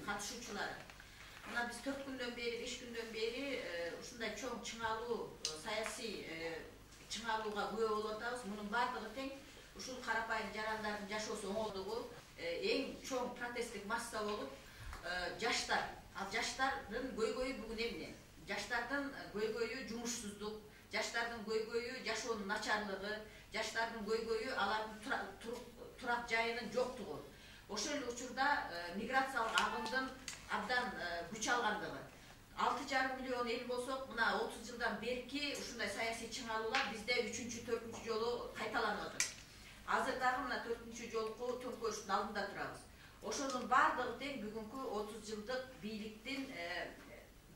Katışucuları. Buna biz 4 günden beri, 5 günden beri uşunday çoğun çınalı, sayasi çınalığa güve olotabız. Bunun bardığı teң uşul karapayın jaranların jaşosu oңолдугу en çoğun protestik massa olup jaştar. Al jaştardын көйгөйү бүгүн эмне? Jaştardын көйгөйү жумушсуздук, jaştardын көйгөйү жашоонун начарлыгы, jaştardын көйгөйү алардын турак жайынын жоктугу. Ошол учурда миграциялык агымдын абдан күч алгандыгы. 6,5 миллион эл болсок, мына 30 жылдан берки ушундай саясий чыңалуулар бизде 3-4 жолу кайталанып атат. Азыр дагы мына 4 жолку төңкөрүштүн алдында турабыз. Ошонун бардыгы тең бүгүнкү 30 жылдык бийликтин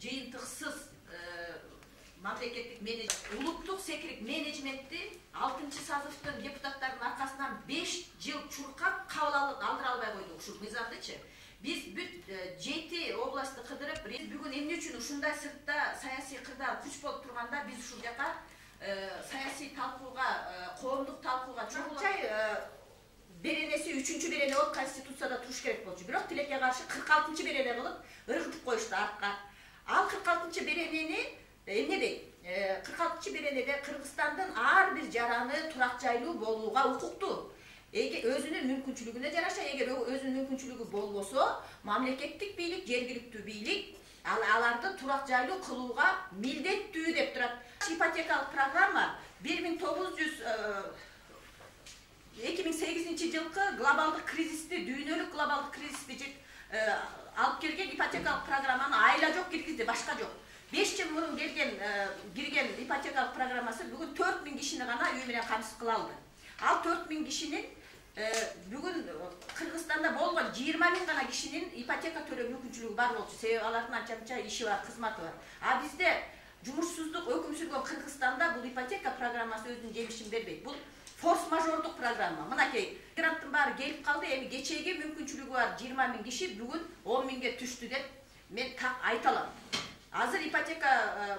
жыйынтыксыз мамлекеттик улуттук секирик менеджментти 6-сазывдын депутаттарынын аркасынан 5 жыл чуркап кабыл алдыра албай койдук ушул мыйзамдычы. Биз бүт 7 областты кыдырып, биз бүгүн эмне үчүн ушундай сыртта саясий кырдаал күч болуп турганда биз ушул жака саясий талкууга, коомдук талкууга чоңчай беренеси 3-берене болуп конституцияда туруш керек болчу. Бирок тилекке каршы 46-берене кылып ыргытып коюшту артка. Ал 46-беренени эмне дейт? 46-беренеде Кыргызстандын ар бир жараны турак жайлуу болууга укуктуу. Өзүнүн мүмкүнчүлүгүнө жараша, эгер өзүнүн мүмкүнчүлүгү болбосо, мамлекеттик бийлик, жергиликтүү бийлик аларды турак жайлуу кылууга милдеттүү деп турат. Ипотекалык программа 2008 жылкы глобалдык кризисти, дүйнөлүк глобалдык кризисти алып келген ипотекалык программаны айла жок киргизди, башка жок. 5 жыл мурун кирген ипотекалык программасы бүгүн 4000 кишини гана үй менен камсыз кыла алды. Ал 4000 кишинин бүгүн Кыргызстанда болгон 20.000 гана кишинин ипотека төлөө мүмкүнчүлүгү бар болчу. Себеби алардын анча иши бар, кызматы бар. А бизде жумушсуздук өкүм сүргөн Кыргызстанда бул ипотека программасы өзүнүн жемишин бербейт. Бул форс-мажордук программа. Мынакей мигранттын баары келип калды, эми кечеги мүмкүнчүлүгү бар 20.000 киши бүгүн 10.000ге түштү деп мен так айта алам. Азыр ипотека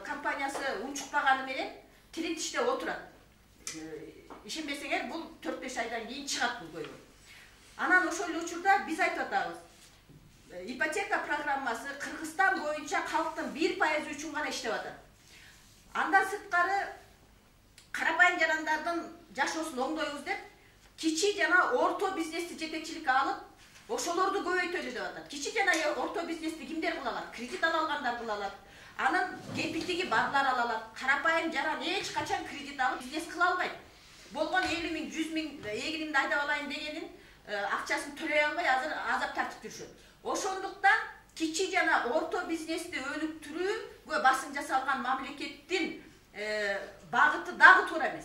компаниясы унчукпаганы менен тилин тиштеп отурат. Ишенбесеңер, бул 4-5 айдан кийин чыгат бул көйгөй. Анан ошол эле учурда биз айтып атабыз. Ипотека программасы Кыргызстан боюнча калктын 1% үчүн гана иштеп атат. Андан сырткары карапайым жарандардын жашоосун оңдойбуз деп, кичи жана орто бизнести жетекчиликке алып, ошолорду көбөйтөлү деп атат. Кичи жана орто бизнести кимдер кыла алат? Кредит ала алгандар кыла алат. Анын кепилдиги барлар ала алат. Карапайым жаран эч качан кредит алып бизнес кыла албайт. Болгон 50.000, 100.000 эгиримди айдап алайын дегенин акчасын төлөй албай азыр азап тартып жүрүшөт. Ошондуктан кичи жана орто бизнести өнүктүрүүгө басым жасалган мамлекеттин багыты дагы туура эмес.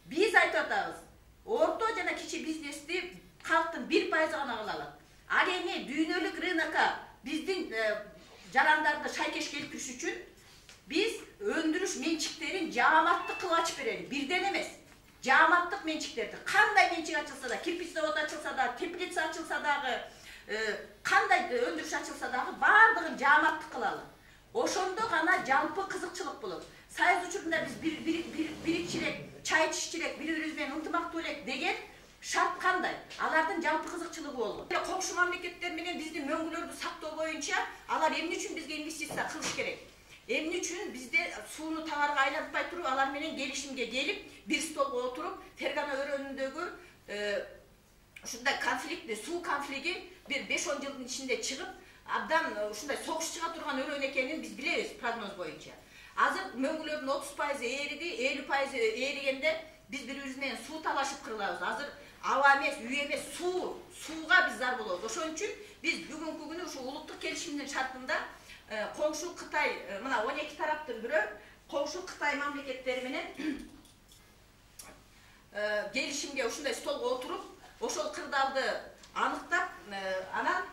Биз айтып атабыз, орто жана кичи бизнести калктын 1% гана кыла алат. Ал эми дүйнөлүк рынокко биздин жарандарды шайкеш келтириш үчүн биз өндүрүш менчиктерин жааматтык кылып ачып берели, бирден эмес. Жааматтык менчиктерди, кандай менчик ачылса да, кирпич завод ачылса да, теплица ачылса дагы, кандай өндүрүш ачылса дагы баардыгын жааматтык кылалы. Ошондо гана жалпы кызыкчылык болот. Союз учурунда биз бирикчилик, чай ичичилик, бири-бирибиз менен ынтымактуу элек деген шарт кандай? Алардын жалпы кызыкчылыгы болгон. Коңшу мамлекеттер менен биздин мөңгүлөрдү сактоо боюнча алар эмне үчүн бизге инвестиция кылыш керек? Эмне үчүн бизде сууну таңарга айлантпай туруп, алар менен келишимге келип, бир столго отуруп, Фергана өрөөнүндөгү ушундай конфликти, суу конфликти бир 5-10 жылдын ичинде чыгып, абдан ушундай согуш чыга турган өрөөн экенин биз билебиз прогноз боюнча. Азыр мөңгүлөрдүн 30% эриди, 50% эригенде биз бири-бирибиз менен суу талашып кырылабыз. Азыр аба эмес, үй эмес, сууга биз зар болобуз. Ошон үчүн биз бүгүнкү күнү ушу улуттук келишимдин шартында коңшу Кытай, мына 12 тараптын бирөө коңшу Кытай мамлекеттери менен келишимге ушундай столго отуруп, ошол кырдаалды аныктап, анан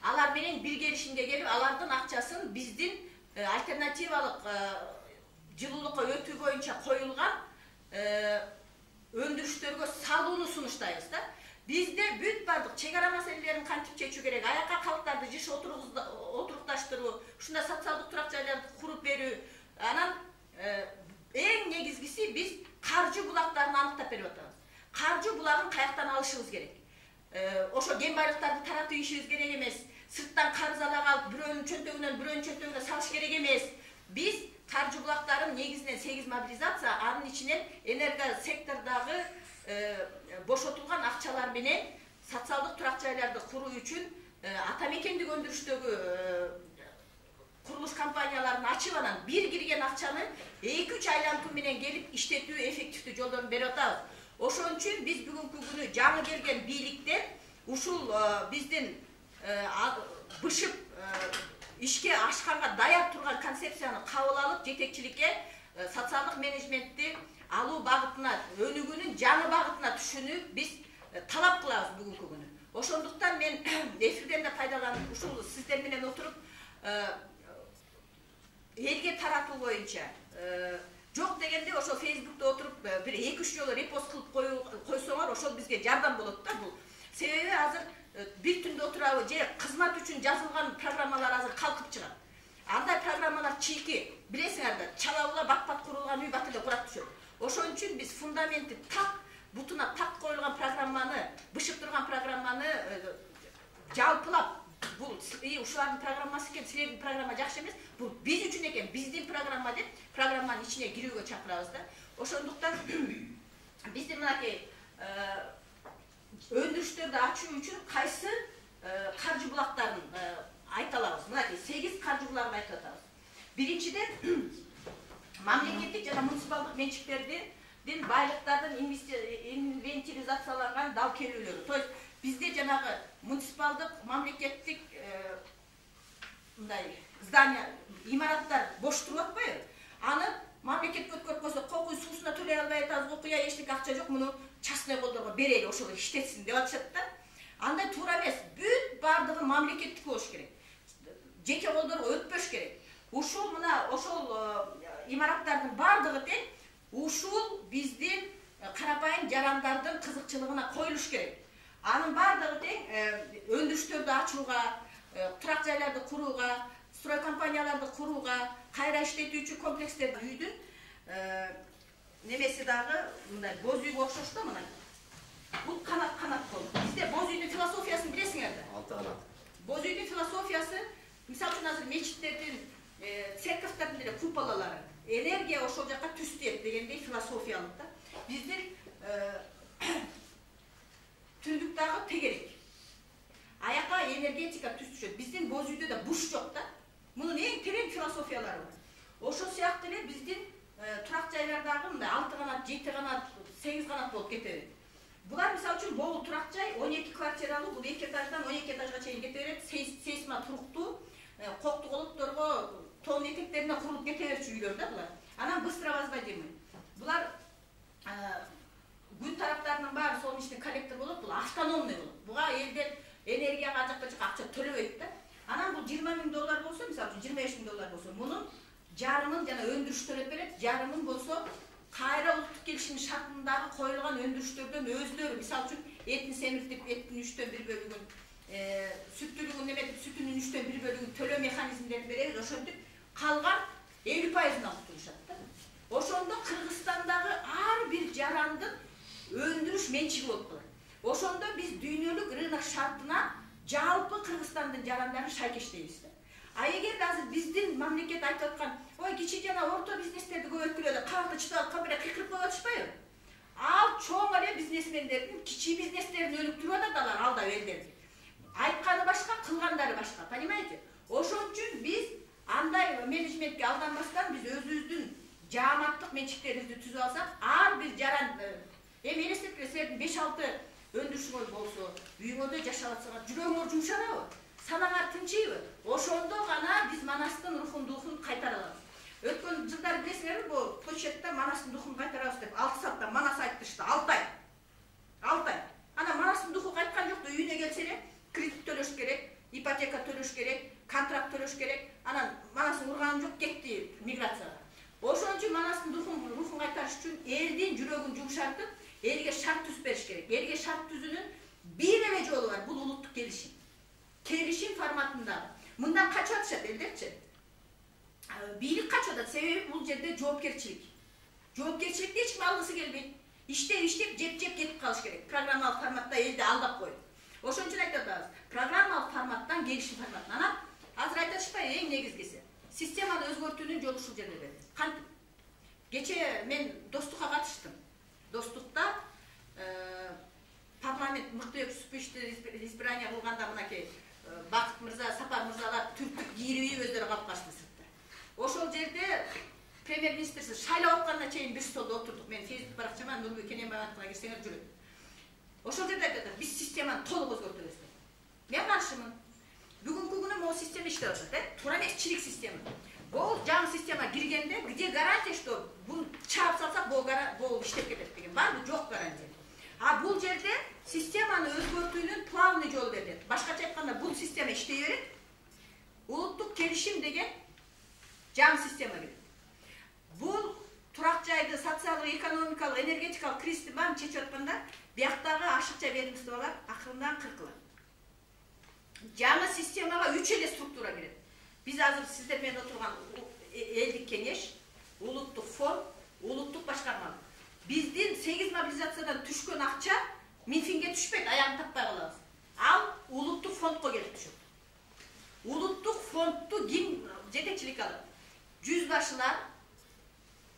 алар менен бир келишимге келип, алардын акчасын биздин альтернативалык жылуулукка өтүү боюнча коюлган өндүрүштө баштайбыз да. Бизде бүт бардык чек ара маселелерин кантип чечүү керек, аякка калктарды жыш отурукташтыруу, ушундай социалдык турак жайларды куруп берүү. Анан эң негизгиси биз каржы булактарын аныктап берип атабыз. Каржы булагын каяктан алышыбыз керек. Ошо кен байлыктарды таратып ийишибиз керек эмес. Сырттан карыз ала калып, бирөөнүн чөнтөгүнө салыш керек эмес. Биз каржы булактарын негизинен 8 мобилизация, анын ичинен энерго сектордагы бошотулган акчалар менен социалдык турак жайларды куруу үчүн ата мекендик өндүрүштөгү курулуш компанияларын ачып, анан бир кирген акчаны 2-3 айлантуу менен келип иштетүү эффективдүү жолдорун берип атабыз. Ошон үчүн биз бүгүнкү күнү жаңы келген бийликтен ушул биздин бышып ишке ашканга даяр турган концепцияны кабыл алып, жетекчиликке социалдык менеджментти алуу багытына, өнүгүүнүн жаңы багытына түшүүнү биз талап кылабыз бүгүнкү күнү. Ошондуктан мен эфирден да пайдаланып, ушул сиздер менен отуруп элге таратуу боюнча жок дегенде ошо Facebook'та отуруп бир 2-3 жолу репост кылып койсоңор, ошол бизге жардам болот да бул. Себеби азыр бир түндө отурабы же кызмат үчүн жазылган программалар азыр калкып чыгат. Андай программалар чийки, билесиңер да, чалабыла бат-бат курулган үй бат эле курап түшөт. Ошон үчүн биз фундаменти так, бутуна так коюлган программаны, бышып турган программаны жалпылап, бул ушулардын программасы экен, силердин программа жакшы эмес, бул биз үчүн экен, биздин программа деп программанын ичине кирүүгө чакырабыз да. Ошондуктан биздин мынакей өндүрүштөрдү ачуу үчүн кайсы каржы булактарын айта алабыз. Мынакей 8 каржы булагын айтып атабыз. Биринчиден, мамлекеттик жана муниципалдык менчиктердин байлыктардын инвентаризацияланган дал келүүлөрү. То есть бизде жанагы муниципалдык, мамлекеттик мындай здания, имараттар бош туруп атпайбы? Аны мамлекетке өткөрүп койсо, кокуй суусуна төлөй албай атабыз, окуя эчтеке акча жок, муну частный колдорго берели, ошол иштетсин деп атышат да. Андай туура эмес. Бүт бардыгы мамлекеттик болуш керек. Жеке колдорго өтпөш керек. Ушул мына ошол имараттардын бардыгы тең ушул биздин карапайым жарандардын кызыкчылыгына коюлуш керек. Анын бардыгы тең өндүрүштөрдү ачууга, турак жайларды курууга, строй компанияларды курууга, кайра иштетүүчү комплекстерди үйдүн немеси дагы мындай боз үйгө окшош да мына. Бул канат болуп. Бизде боз үйдүн философиясын билесиңер да? 6 канат. Боз үйдүн философиясы, мисалы үчүн азыр мечиттердин, церковдардын деле куполалары энергия ошол жака түстөйт дегендей философиялык да. Биздин түндүк дагы тегерек. Аякка энергетика түз түшөт. Биздин боз үйдө да буш жок да. Мунун эң терең философиялары бар. Ошол сыяктуу эле биздин турак жайлардагы мындай 6 канат, 7 канат, 8 канат болуп кетет. Булар мисалы үчүн могул турак жай 12 квартиралуу, бул 2 этаждан 12 этажга чейин кете берет, сейсма туруктуу, коктук олотторго, тоон этектерине курулуп кете берчү үйлөр да булар. Анан быстро возводимый. Булар күн тараптарынын баары сонун ичинде коллектор болот, бул автономный болот. Буга элдер энергияга жакта акча төлөбөйт да. Анан бул $20,000 болсо, мисалы үчүн $25,000 болсо, мунун жарымын жана өндүрүштөр берет, жарымын болсо кайра улуттук келишим шартындагы коюлган өндүрүштөрдөн өзлөрү, мисалы үчүн этин семиртип, эттин 1/3 сүттүүлүгүн эметип, сүтүнүн 1/3 төлөө механизмдерин беребиз, ошентип калган 50%-ын кутулушат да. Ошондо Кыргызстандагы ар бир жарандын өндүрүш менчиги болуп калат. Ошондо биз дүйнөлүк рынок шартына жалпы Кыргызстандын жарандарын шайкештейбиз да. А эгер азыр биздин мамлекет айтып аткан, ой кичи жана орто бизнестерди көбөйткүлө, кабакта чыдап кабыра кыйкырып коюп атышпайбы? Ал чоң эле бизнесмендердин кичи бизнестерин өнүктүрүп атат алар алда элдерди. Айтканы башка, кылгандары башка, понимаете? Ошон үчүн биз андай менеджментке алданбастан биз өзүбүздүн жааматтык менчиктерибизди түзүп алсак, ар бир жаран эми элестеткиле, силердин 5-6 өндүрүшүңөр болсо, үйүңөрдө жашап атсаңар, жүрөгүңөр жумшанабы? Санаңар тынчыйбы? Ошондо гана биз Манастын рухун, духун кайтара алабыз. Өткөн жылдары билесиңерби, бул почетте Манастын духун кайтарабыз деп 6 саатта Манас айтышты, 6 ай. 6 ай. Ана Манастын духу кайткан жок да, үйүнө келсе эле кредит төлөш керек, ипотека төлөш керек, контракт төлөш керек. Анан Манасын урганы жок, кетти миграцияга. Ошон үчүн Манастын рухун кайтарыш үчүн элдин жүрөгүн жумшартып, Elge şart түзүп бериш керек. Elge şart түзүүнүн бир эле жолу бар. Бул улуттук келишим. Келишим форматында. Мындан качып атышат элдерчи. Бийлик качып атат. Себеби бул жерде жоопкерчилик. Жоопкерчиликти эч ким алгысы келбейт. Иштеп жеп кетип калыш керек. Программалык форматта элди алдап коюп. Ошон үчүн айтып атабыз. Программалык форматтан келишим форматына. Анан азыр айтып атышпайбы эң негизгиси. Системаны өзгөртүүнүн жолу ушул жерде деп. Кантип? Кече мен достукка катыштым. Достукта парламент мыкты өксүпүштү избрание кылганда мынакей Бакыт мырза, Сапар мырзалар түрктүк кийирип өздөрү калып калышты сыртта. Ошол жерде премьер-министрсиз шайлап аткандан чейин бир столдо отурдук. Мен Facebook баракчама Нурбек Кененбаеватына кирсеңер жүрөт. Ошол жерде айтат, биз системаны толук өзгөртөбүз деп. Мен каршымын. Бүгүнкү күнү могу система иштеп атат, туура эмес чирик система. Бул жаңы система киргенде, где гарантия, что бул чаап салсак, бул иштеп кетет деген барбы? Жок гарантия. А бул жерде системаны өзгөртүүнүн плавный жолу берилет. Башкача айтканда, бул система иштей берет. Улуттук келишим деген жаңы система кирет. Бул турак жайды, социалдык, экономикалык, энергетикалык кризисти баарын чечип атканда, бияктагы ашыкча ведомстволор акырындан кыркылат. Жаңы системага 3 эле структура кирет. Биз азыр сиздер менен отурган элдик кеңеш, улуттук фонд, улуттук башкарма. Биздин 8 мобилизациядан түшкөн акча Минфинге түшпөйт, аягын таппай калабыз. Ал улуттук фондко келип түшөт. Улуттук фондту ким жетекчилик алат? 100 башылар,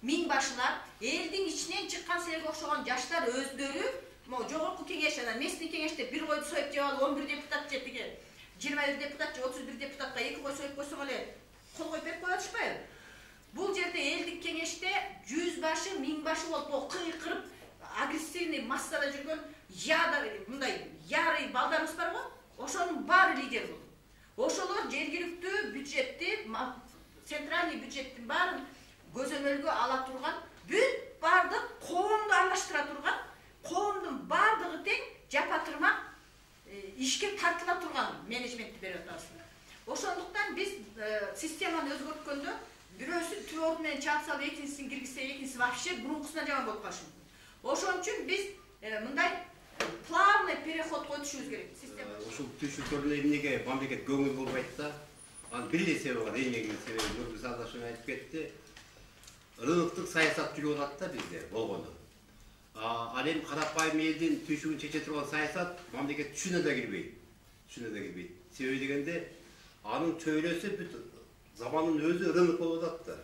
1000 башылар, элдин ичинен чыккан силерге окшогон жаштар өздөрү, жогорку кеңеш, местный кеңеште бир койду союп жеп алып, 11 депутат же 21 депутат же 31 депутатка 2 кой союп койсоң эле кол коюп берип коюп атышпайбы? Бул жерде элдик кеңеште 100 башы, 1000 башы болуп, кыйкырып, агрессивный массада жүргөн мындай ярый балдарыбыз бар го, ошонун баары лидер болду. Ошолор жергиликтүү бюджетти, центральный бюджеттин баарын көзөмөлгө ала турган, бүт бардык коомду аралаштыра турган, коомдун бардыгы тең жапа-тырмак ишке тартыла турган менеджментти берип атабыз. Ошондуктан биз системаны өзгөрткөндө бирөөсү түбөрү менен чаап салып, экинчисин киргизсе, экинчиси вообще бурункусуна жаман болуп калышы мүмкүн. Ошон үчүн биз мындай плавный переход өтүшүбүз керек. Ушул түшүктөрүнө эмнеге мамлекет көңүл бурбайт да? Анын бир эле себеби бар, эң негизги себеби Нурбек Салдашев айтып кетти. Рыноктук саясат жүрүп атат да бизде болгону. Ал эми карапайым элдин түшүгүн чече турган саясат мамлекет түшүнө да кирбейт. Себеби дегенде анын чөйрөсү бүт заманын өзү рынок болуп атат да.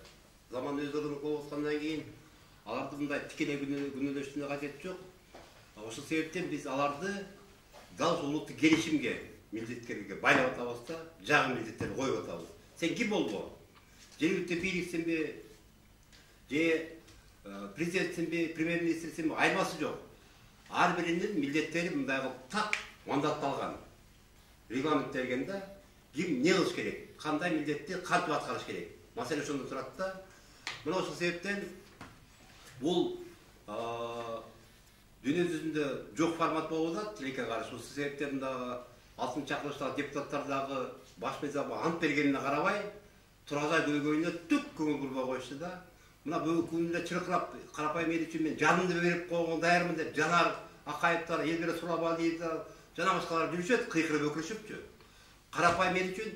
Заман өзү рынок болуп аткандан кийин аларды мындай тикелей күнөөлөштүрүүнүн кажети жок. Ошол себептен биз аларды дал улуттук келишимге, милдеттерге байлап атабыз да, жагы милдеттерди коюп атабыз. Сен ким болбо? Жергиликтүү бийликсиңби? Же президентсиңби, премьер-министрсиңби? Айырмасы жок. Ар биринин милдеттери мындай кылып так мандатталган. Регламенттелген да, ким не кылыш керек, кандай милдетти кантип аткарыш керек. Маселе ошондо турат да. Мына ошол себептен бул дүйнө жүзүндө жок формат болуп атат, тилекке каршы. Ошол себептен дагы алтын чакырыштагы депутаттар дагы баш мыйзамга ант бергенине карабай, Туразай көйгөйүнө түк көңүл бурбай коюшту да. Мына бүгүнкү күндө чыркырап, карапайым эл үчүн мен жанымды берип койгонго даярмын деп Жанар Акаевтар, Элберет Сурабалиевтер, жана башкалар жүрүшөт, кыйкырып өкүрүшүпчү. Карапайым эл үчүн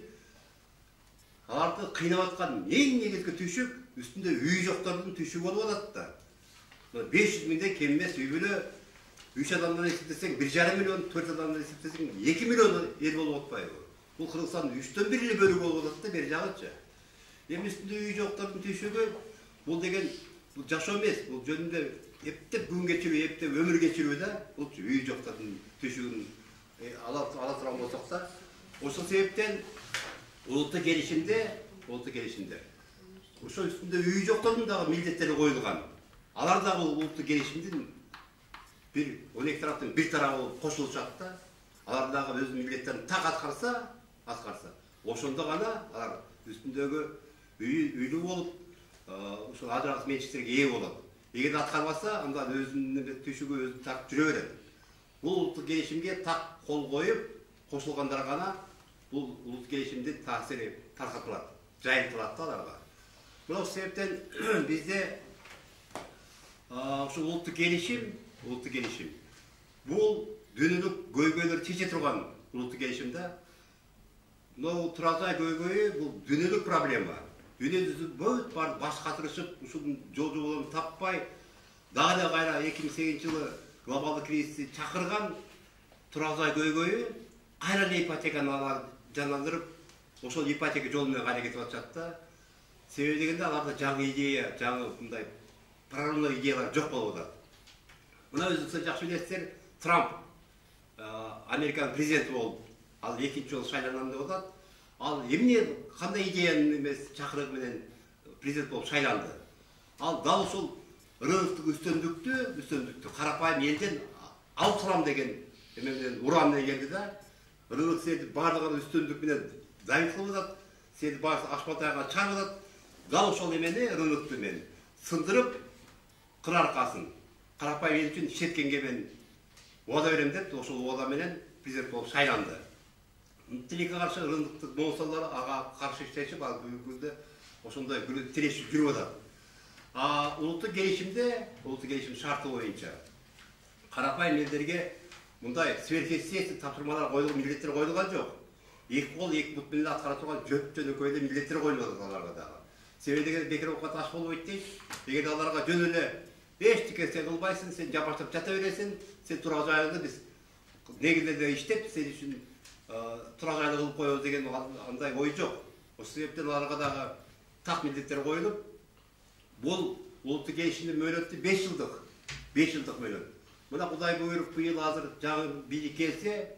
аларды кыйнап аткан эң негизги түшүк үстүндө үй жоктордун түшүгү болуп атат да. 500 миңден кем эмес үй бүлө 3 адамдан эсептесең 1,5 миллион, 4 адамдан эсептесең 2 миллион эл болуп атпайбы? Бул Кыргызстандын 3төн 1 эле бөлүгү болуп атат да, бери жагычы. Эми үстүндө үй жоктордун түшүгү бул деген бул жашоо эмес, бул жөнүндө эптеп күн кечирүү, эптеп өмүр кечирүү да. Бул үй жоктордун түшүгүн ала турган болсок да. Ошол себептен улуттук келишимде ошо үстүндө үй жоктордун дагы милдеттери коюлган. Алар да бул улуттук келишимдин бир 12 тараптын бир тарабы болуп кошулушат да. Алар дагы өз милдеттерин так аткарса, ошондо гана алар үстүндөгү үйлүү болуп, ошол ажырагыс менчиктерге ээ болот. Эгер аткарбаса, анда өзүнүн түшүгү өзү так жүрө берет. Бул улуттук келишимге так кол коюп, кошулгандар гана бул улуттук келишимдин таасири таркатылат, жайылтылат да аларга. Мына ошол себептен бизде ошол улуттук келишим улуттук келишим. Бул дүйнөлүк көйгөйлөр чече турган улуттук келишимде. Но Туразай көйгөйү бул дүйнөлүк проблема. Дүйнө жүзү бүт бар баш катырышып, ушунун жол таппай, дагы да кайра 2008-жылы глобалдык кризисти чакырган Туразай көйгөйү кайра ипотеканы жандандырып, ошол ипотека жолу менен кайра кетип атышат да. Себеби дегенде аларда жаңы идея, жаңы мындай прорывной идеялар жок болуп атат. Мына өзүңүздөр жакшы билесиздер, Трамп Американын президенти болуп, ал экинчи жолу шайланам деп атат. Ал эмне кандай идеянын эмес чакырыгы менен президент болуп шайланды. Ал дал ушул рыноктук үстөмдүктү карапайым элден алып салам деген эме менен уран менен келди да. Рынок сени бардыгын үстөмдүк менен давить кылып атат, сени баардыгы ашматайга чыгарып атат. Дал ошол эмени рынокту мен сындырып, кыр аркасын карапайым эл үчүн иштеткенге мен убада берем деп, ошол убада менен президент болуп шайланды. Тилекке каршы рыноктук монстрлар ага каршы иштешип, ал бүгүнкү күндө ошондой тирешип жүрүп атат. Улуттук келишим шарты боюнча карапайым элдерге мындай сверхъестественный тапшырмалар коюлган, милдеттер коюлган жок. Эки кол, эки бут менен аткара турган жөнөкөй эле милдеттер коюлуп атат аларга дагы. Себеби деген бекер окуп аш болбойт дейт. Эгер аларга жөн эле эчтеке сен кылбайсың, сен жапаштап жата бересиң, сен тура жайыңды биз негизинде иштеп, сен үчүн тура жайлы кылып коебуз деген андай ой жок. Ошол себептен аларга дагы так милдеттер коюлуп, бул улуттук келишимдин мөөнөтү 5 жылдык. 5 жылдык мөөнөт. Мына Кудай буйруп быйыл азыр жаңы бийлик келсе,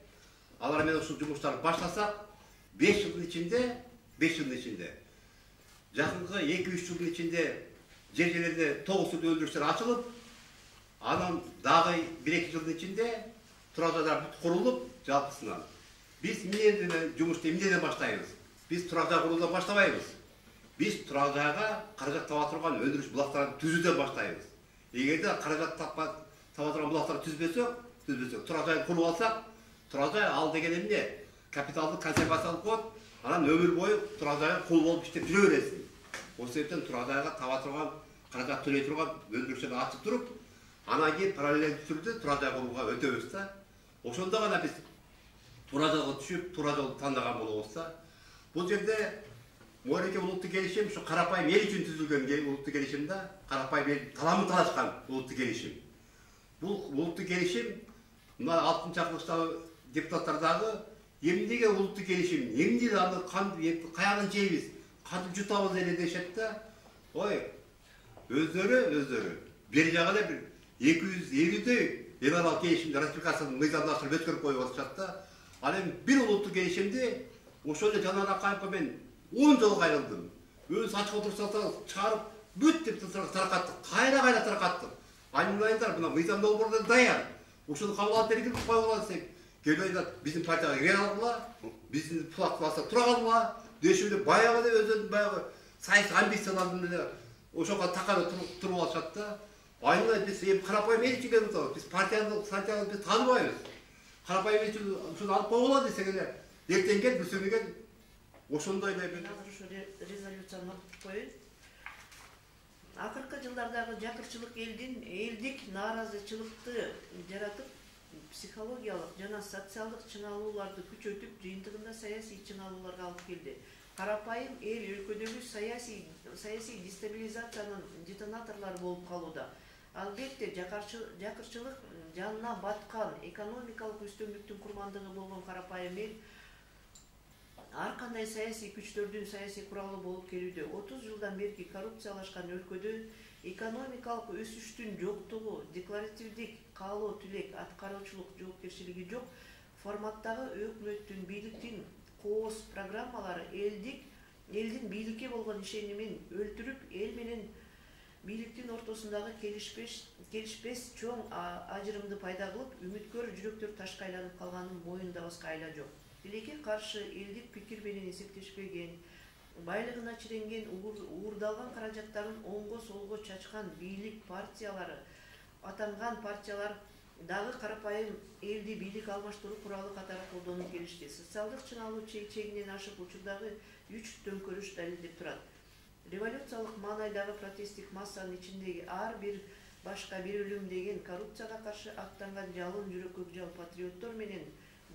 алар менен ушул жумуштарды баштасак, 5 жылдын ичинде жакынкы 2-3 жылдын ичинде жер-жерлерде 9 түрдүү өндүрүштөр ачылып, анан дагы 1-2 жылдын ичинде тура жайлар бүт курулуп, жалпысынан. Биз эмнеден жумушту эмнеден баштайбыз? Биз тура жай куруудан баштабайбыз. Биз тура жайга каражат таба турган өндүрүш булактарын түзүүдөн баштайбыз. Эгерде каражат таба турган булактарды түзбөсөк, тура жайды куруп алсак, тура жай ал деген эмне? Капиталды консервациялык коет, анан өмүр бою тура жайга кул болуп иштеп жүрө бересиң. Ошол себептен тура жайга таба турган, каражат төлөй турган өндүрүштөрдү ачып туруп, анан кийин параллелдүү түрдө тура жай курууга өтөбүз да. Ошондо гана биз тура жолго түшүп, тура жолду тандаган болобуз да. Бул жерде Мореке улуттук келишим ушу карапайым эл үчүн түзүлгөн улуттук келишим да, карапайым эл таламын талашкан улуттук келишим. Бул улуттук келишим мына 60-чакырылыштагы депутаттар дагы эмнеге улуттук келишим, эмне аны каягын жейбиз, кантип жутабыз эле дешет да. Ой, өздөрү бери жагы эле 250дөй эл аралык келишимди ратификацияны мыйзамдаштырып өткөрүп коюп атышат да. Ал эми бир улуттук келишимди ошол эле Жанар Акаевге мен 10 жолу кайрылдым. Өз ачык отурсаңыз чыгарып бүт деп таркаттык, кайра таркаттык. Айнымайындар, мына мыйзам долбоорлор даяр. Ушуну кабыл алып бергилип коюп алалы десек, келбейдат биздин партияга кире алгыла, биздин платформасы тура калгыла, дешимде баягы эле өзүнүн баягы саясий амбицияларын эле ошого таканып туруп алышат да. Айнымай биз эми карапайым эл үчүн келип атабыз. Биз партияны биз тааныбайбыз. Карапайым эл үчүн ушуну алып койгула десек эле, эртең кел, бүрсүнү кел. Ошондой эле бир азыр ушу резолюцияны окуп коеюн. Акыркы жылдардагы жакырчылык элдик нааразычылыкты жаратып, психологиялык жана социалдык чыналууларды күчөтүп, жыйынтыгында саясий чыналууларга алып келди. Карапайым эл өлкөдөгү саясий дестабилизациянын детонаторлору болуп калууда. Албетте жакырчылык жанына баткан экономикалык үстөмдүктүн курмандыгы болгон карапайым эл ар кандай саясий күчтөрдүн саясий куралы болуп келүүдө. 30 жылдан берки коррупциялашкан өлкөдө экономикалык өсүштүн жоктугу, декларативдик каалоо тилек, аткаруучулук жоопкерчилиги жок форматтагы өкмөттүн, бийликтин кооз программалары элдин бийликке болгон ишенимин өлтүрүп, эл менен бийликтин ортосундагы келишпес чоң ажырымды пайда кылып, үмүткөр жүрөктөр ташка айланып калганын моюндабаска айла жок. Тилекке каршы элдик пикир менен эсептешпеген, байлыгына чиренген, уурдалган каражаттарын оңго солго чачкан бийлик партиялары, атанган партиялар дагы карапайым элди бийлик алмаштыруу куралы катары колдонуп келишти. Социалдык чыналуу чегинен ашып учурдагы үч төңкөрүш далилдеп турат. Революциялык маанайдагы протесттик массанын ичиндеги ар бир башка берилимдеген коррупцияга каршы аттанган жалын жүрөк көкжал патриоттор менен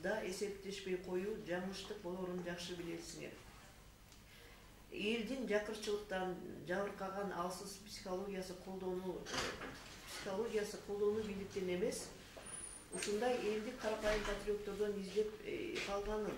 да эсептешпей коюу жаңылыштык болорун жакшы билесиңер. Элдин жакырчылыктан жабыркаган алсыз психологиясы колдонуу бийликтен эмес, ушундай элдик карапайым патриоттордон издеп калганын,